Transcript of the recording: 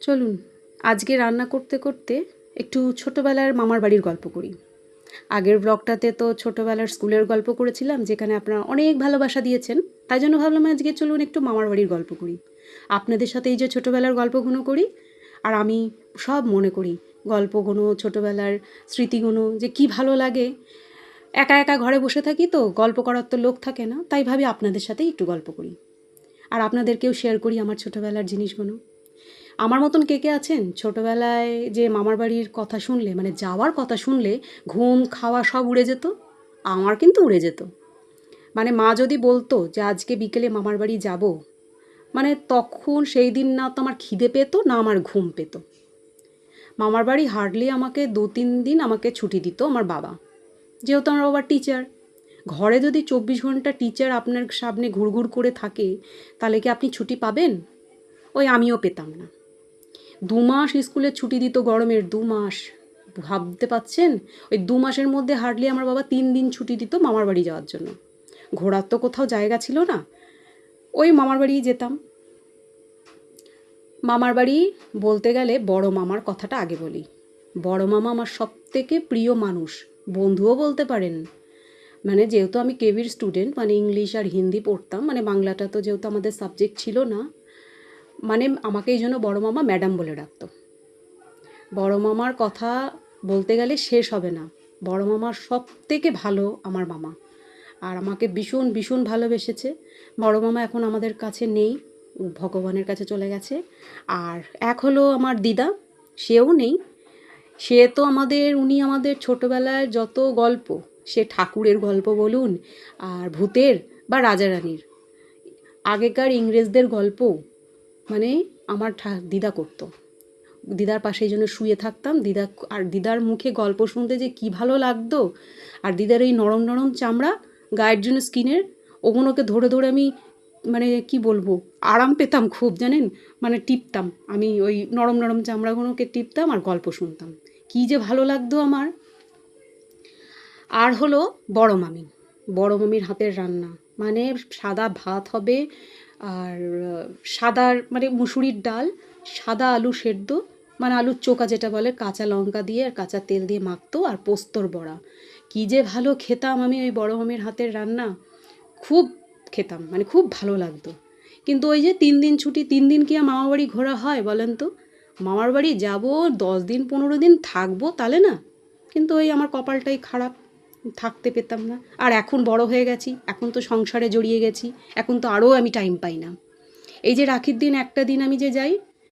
চলুন আজকে রান্না করতে করতে একটু ছোটোবেলার মামার বাড়ির গল্প করি। আগের ব্লগটাতে তো ছোটোবেলার স্কুলের গল্প করেছিলাম, যেখানে আপনারা অনেক ভালোবাসা দিয়েছেন। তাই জন্য ভাবলাম আজকে চলুন একটু মামার বাড়ির গল্প করি। আপনাদের সাথে এই যে ছোটোবেলার গল্পগুলো করি, আর আমি সব মনে করি গল্পগুলো, ছোটোবেলার স্মৃতিগুলো যে কি ভালো লাগে। একা একা ঘরে বসে থাকি তো, গল্প করার তো লোক থাকে না, তাই ভাবি আপনাদের সাথেই একটু গল্প করি আর আপনাদেরকেও শেয়ার করি আমার ছোটোবেলার জিনিসগুলো। আমার মতন কে কে আছেন ছোটোবেলায় যে মামার বাড়ির কথা শুনলে, মানে যাওয়ার কথা শুনলে ঘুম খাওয়া সব উড়ে যেত? আমার কিন্তু উড়ে যেত। মানে মা যদি বলতো যে আজকে বিকেলে মামার বাড়ি যাব, মানে তখন সেই দিন না তো আমার খিদে পেতো না আমার ঘুম পেতো। মামার বাড়ি হার্ডলি আমাকে 2-3 দিন আমাকে ছুটি দিত আমার বাবা, যেহেতু আমার বাবা টিচার। ঘরে যদি 24 ঘন্টা টিচার আপনার সামনে ঘুরঘুর করে থাকে, তাহলে কি আপনি ছুটি পাবেন? ওই আমিও পেতাম না। 2 মাস স্কুলের ছুটি দিত, গরমের 2 মাস। ভাবতে পাচ্ছেন? ওই 2 মাসের মধ্যে হার্ডলি আমার বাবা 3 দিন ছুটি দিত মামার বাড়ি যাওয়ার জন্য। ঘোরার তো কোথাও জায়গা ছিল না, ওই মামার বাড়িই যেতাম। মামার বাড়ি বলতে গেলে বড় মামার কথাটা আগে বলি। বড় মামা আমার সবথেকে প্রিয় মানুষ, বন্ধুও বলতে পারেন। মানে যেহেতু আমি কেভির স্টুডেন্ট, মানে ইংলিশ আর হিন্দি পড়তাম, মানে বাংলাটা তো যেহেতু আমাদের সাবজেক্ট ছিল না, মানে আমাকে এই জন্য বড় মামা ম্যাডাম বলে ডাকতো। বড় মামার কথা বলতে গেলে শেষ হবে না। বড় মামার সব থেকে ভালো আমার মামা, আর আমাকে ভীষণ ভীষণ ভালোবেসেছে। বড় মামা এখন আমাদের কাছে নেই, ভগবানের কাছে চলে গেছে। আর এক হলো আমার দিদা, সেও নেই। সে তো উনি আমাদের ছোটোবেলায় যত গল্প, সে ঠাকুরের গল্প বলুন আর ভূতের বা রাজারানীর, আগেকার ইংরেজদের গল্প, মানে আমার দিদা করতো। দিদার পাশে এই জন্য শুয়ে থাকতাম। দিদার মুখে গল্প শুনতে যে কি ভালো লাগতো। আর দিদার এই নরম নরম চামড়া, গায়ের জন্য স্কিনের, ওগুলোকে ধরে ধরে আমি, মানে কি বলবো, আরাম পেতাম খুব, জানেন। মানে টিপতাম আমি ওই নরম নরম চামড়াগুলোকে, টিপতাম আর গল্প শুনতাম, কি যে ভালো লাগতো আমার। আর হলো বড় মামি, বড় মামির হাতের রান্না, মানে সাদা ভাত হবে, আর সাদার মানে মুসুরির ডাল, সাদা আলু সেদ্ধ, মানে আলুর চোকা যেটা বলে, কাঁচা লঙ্কা দিয়ে আর কাঁচা তেল দিয়ে মাখতো, আর পোস্তর বড়া। কী যে ভালো খেতাম আমি ওই বড় মামির হাতের রান্না, খুব খেতাম, মানে খুব ভালো লাগতো। কিন্তু ওই যে 3 দিন ছুটি, 3 দিন কি আর মামার বাড়ি ঘোরা হয় বলেন তো? মামার বাড়ি যাব 10 দিন 15 দিন থাকবো, তাহলে না। কিন্তু ওই আমার কপালটাই খারাপ, থাকতে পেতাম না। আর এখন বড় হয়ে গেছি, এখন তো সংসারে জড়িয়ে গেছি, এখন তো আরও আমি টাইম পাই না। এই যে রাখির দিন একটা দিন আমি যে যাই,